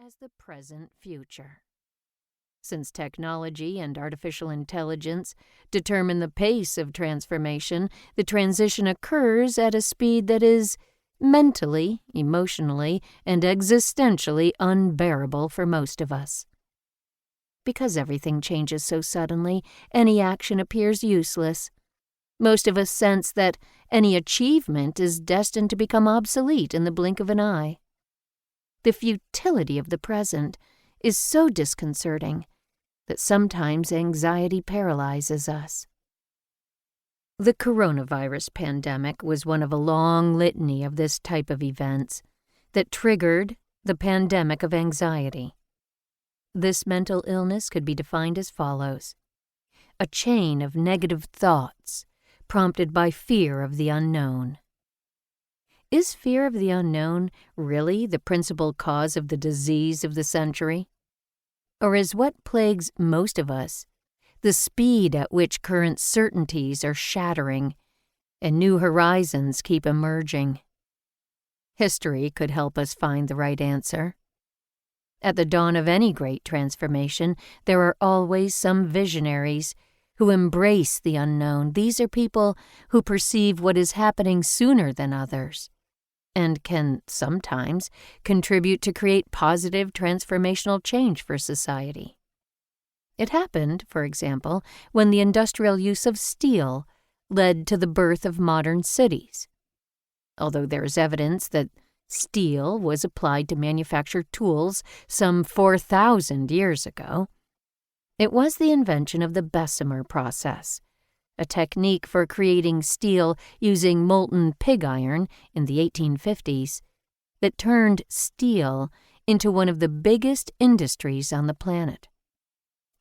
as the present future. Since technology and artificial intelligence determine the pace of transformation, the transition occurs at a speed that is mentally, emotionally, and existentially unbearable for most of us. Because everything changes so suddenly, any action appears useless. Most of us sense that any achievement is destined to become obsolete in the blink of an eye. The futility of the present is so disconcerting that sometimes anxiety paralyzes us. The coronavirus pandemic was one of a long litany of this type of events that triggered the pandemic of anxiety. This mental illness could be defined as follows: a chain of negative thoughts prompted by fear of the unknown. Is fear of the unknown really the principal cause of the disease of the century? Or is what plagues most of us the speed at which current certainties are shattering and new horizons keep emerging? History could help us find the right answer. At the dawn of any great transformation, there are always some visionaries who embrace the unknown. These are people who perceive what is happening sooner than others and can sometimes contribute to create positive transformational change for society. It happened, for example, when the industrial use of steel led to the birth of modern cities. Although there is evidence that steel was applied to manufacture tools some 4,000 years ago, it was the invention of the Bessemer process, a technique for creating steel using molten pig iron in the 1850s, that turned steel into one of the biggest industries on the planet.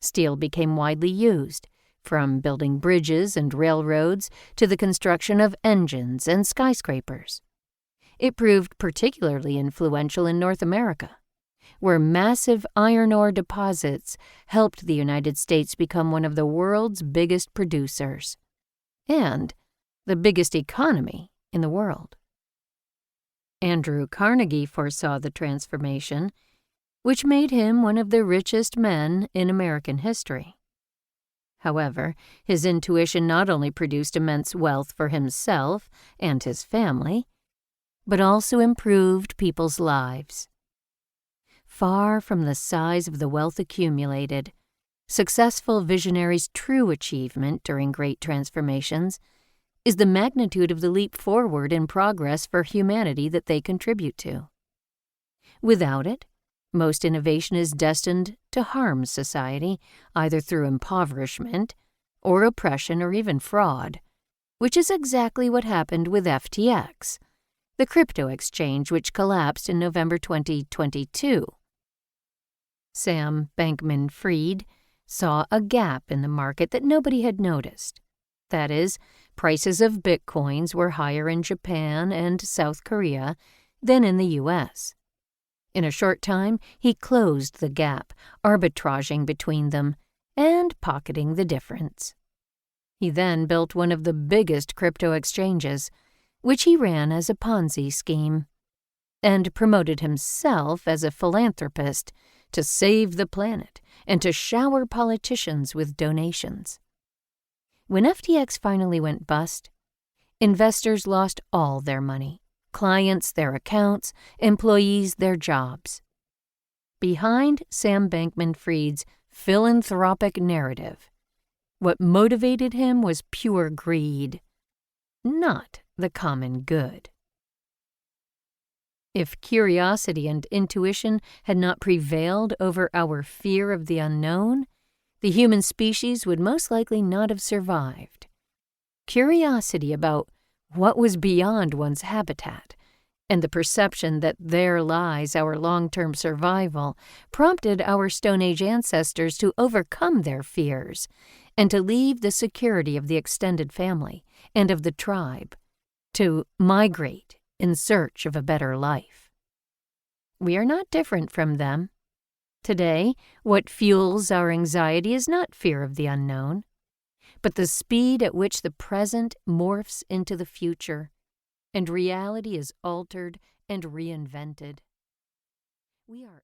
Steel became widely used, from building bridges and railroads to the construction of engines and skyscrapers. It proved particularly influential in North America, where massive iron ore deposits helped the United States become one of the world's biggest producers and the biggest economy in the world. Andrew Carnegie foresaw the transformation, which made him one of the richest men in American history. However, his intuition not only produced immense wealth for himself and his family, but also improved people's lives. Far from the size of the wealth accumulated, successful visionaries' true achievement during great transformations is the magnitude of the leap forward in progress for humanity that they contribute to. Without it, most innovation is destined to harm society, either through impoverishment or oppression or even fraud, which is exactly what happened with FTX, the crypto exchange which collapsed in November 2022. Sam Bankman-Fried saw a gap in the market that nobody had noticed. That is, prices of bitcoins were higher in Japan and South Korea than in the U.S. In a short time, he closed the gap, arbitraging between them and pocketing the difference. He then built one of the biggest crypto exchanges, which he ran as a Ponzi scheme, and promoted himself as a philanthropist to save the planet and to shower politicians with donations. When FTX finally went bust, investors lost all their money, clients their accounts, employees their jobs. Behind Sam Bankman-Fried's philanthropic narrative, what motivated him was pure greed, not the common good. If curiosity and intuition had not prevailed over our fear of the unknown, the human species would most likely not have survived. Curiosity about what was beyond one's habitat and the perception that there lies our long-term survival prompted our Stone Age ancestors to overcome their fears and to leave the security of the extended family and of the tribe, to migrate in search of a better life. We are not different from them. Today, what fuels our anxiety is not fear of the unknown, but the speed at which the present morphs into the future, and reality is altered and reinvented. We are